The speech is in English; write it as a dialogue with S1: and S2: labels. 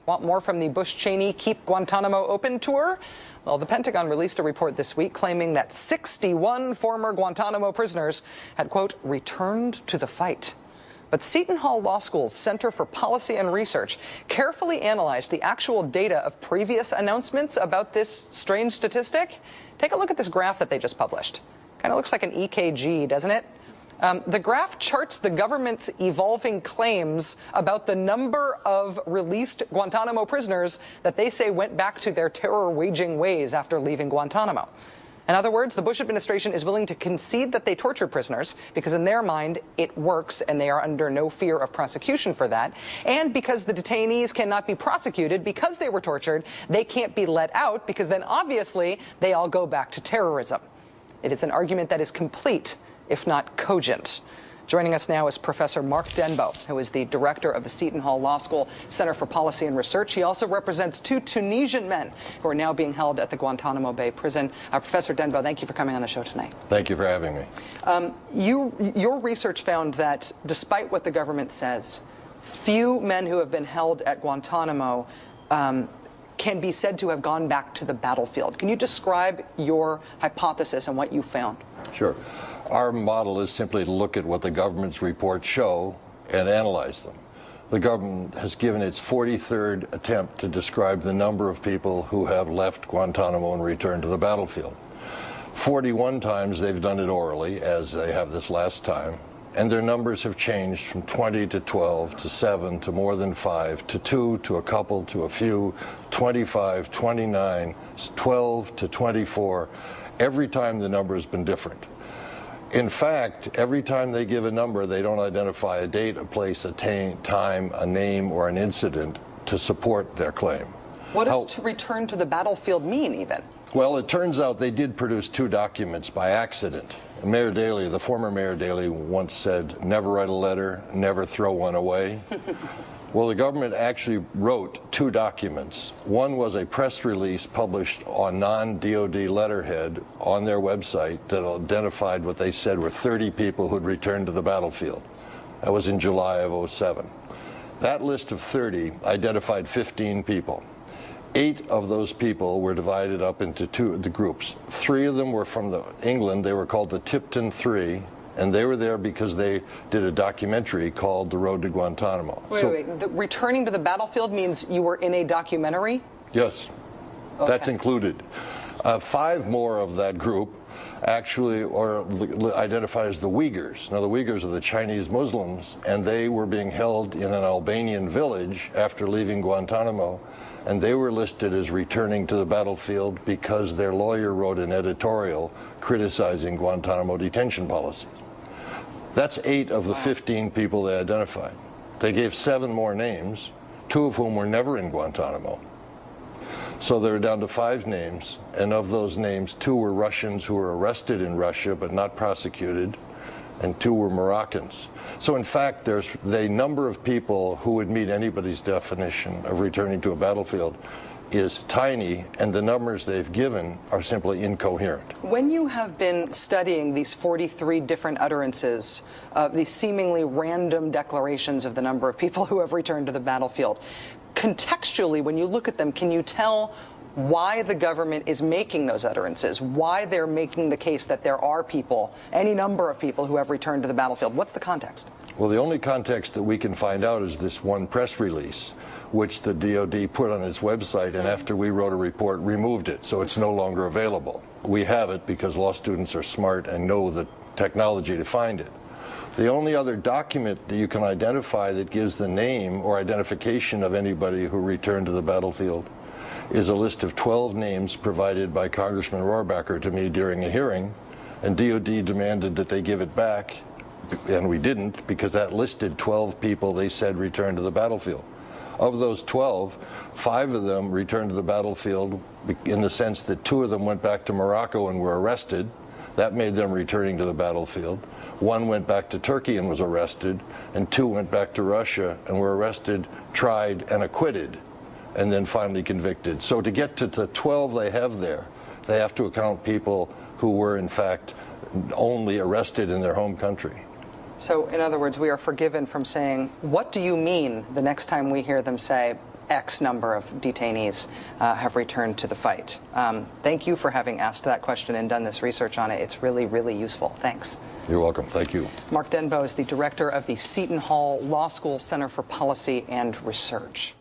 S1: Want more from the Bush-Cheney Keep Guantanamo Open tour? Well, the Pentagon released a report this week claiming that 61 former Guantanamo prisoners had, quote, returned to the fight. But Seton Hall Law School's Center for Policy and Research carefully analyzed the actual data of previous announcements about this strange statistic. Take a look at this graph that they just published. Kind of looks like an EKG, doesn't it? The graph charts the government's evolving claims about the number of released Guantanamo prisoners that they say went back to their terror-waging ways after leaving Guantanamo. In other words, the Bush administration is willing to concede that they tortured prisoners because in their mind it works and they are under no fear of prosecution for that. And because the detainees cannot be prosecuted because they were tortured, they can't be let out because then obviously they all go back to terrorism. It is an argument that is complete, if not cogent. Joining us now is Professor Mark Denbeaux, who is the director of the Seton Hall Law School Center for Policy and Research. He also represents two Tunisian men who are now being held at the Guantanamo Bay prison. Professor Denbeaux, thank you for coming on the show tonight.
S2: Thank you for having me.
S1: Your research found that despite what the government says, few men who have been held at Guantanamo can be said to have gone back to the battlefield. Can you describe your hypothesis and what you found?
S2: Sure. Our model is simply to look at what the government's reports show and analyze them. The government has given its 43rd attempt to describe the number of people who have left Guantanamo and returned to the battlefield. 41 times they've done it orally, as they have this last time, and their numbers have changed from 20 to 12 to 7 to more than 5 to 2 to a couple to a few, 25, 29, 12 to 24. Every time the number has been different. In fact, every time they give a number, they don't identify a date, a place, a time, a name, or an incident to support their claim.
S1: What does to return to the battlefield mean, even?
S2: Well, it turns out they did produce two documents by accident. Mayor Daley, the former Mayor Daley, once said, never write a letter, never throw one away. Well, the government actually wrote two documents. One was a press release published on non-DOD letterhead on their website that identified what they said were 30 people who had returned to the battlefield. That was in July of '07. That list of 30 identified 15 people. 8 of those people were divided up into the groups. 3 of them were from England. They were called the Tipton Three. And they were there because they did a documentary called The Road to Guantanamo.
S1: Wait. Returning to the battlefied means you were in a documentary?
S2: Yes. Okay. That's included. 5 more of that group actually are identified as the Uyghurs. Now, the Uyghurs are the Chinese Muslims, and they were being held in an Albanian village after leaving Guantanamo, and they were listed as returning to the battlefield because their lawyer wrote an editorial criticizing Guantanamo detention policies. That's 8 of the 15 people they identified. They gave 7 more names, 2 of whom were never in Guantanamo. So they were down to 5 names, and of those names, 2 were Russians who were arrested in Russia but not prosecuted, and 2 were Moroccans. So in fact, there's the number of people who would meet anybody's definition of returning to a battlefield is tiny, and the numbers they've given are simply incoherent.
S1: When you have been studying these 43 different utterances, these seemingly random declarations of the number of people who have returned to the battlefield, contextually, when you look at them, can you tell why the government is making those utterances, why they're making the case that there are people, any number of people who have returned to the battlefield? What's the context?
S2: Well, the only context that we can find out is this one press release, which the DOD put on its website, and after we wrote a report, removed it, so it's no longer available. We have it because law students are smart and know the technology to find it. The only other document that you can identify that gives the name or identification of anybody who returned to the battlefield is a list of 12 names provided by Congressman Rohrabacher to me during a hearing, and DOD demanded that they give it back, and we didn't, because that listed 12 people they said returned to the battlefield. Of those 12, 5 of them returned to the battlefield in the sense that 2 of them went back to Morocco and were arrested. That made them returning to the battlefield. 1 went back to Turkey and was arrested, and 2 went back to Russia and were arrested, tried, and acquitted, and then finally convicted. So to get to the 12 they have there, they have to account people who were, in fact, only arrested in their home country.
S1: So, in other words, we are forgiven from saying, what do you mean, the next time we hear them say X number of detainees have returned to the fight. Thank you for having asked that question and done this research on it. It's really, really useful. Thanks.
S2: You're welcome. Thank you.
S1: Mark Denbeaux is the director of the Seton Hall Law School Center for Policy and Research.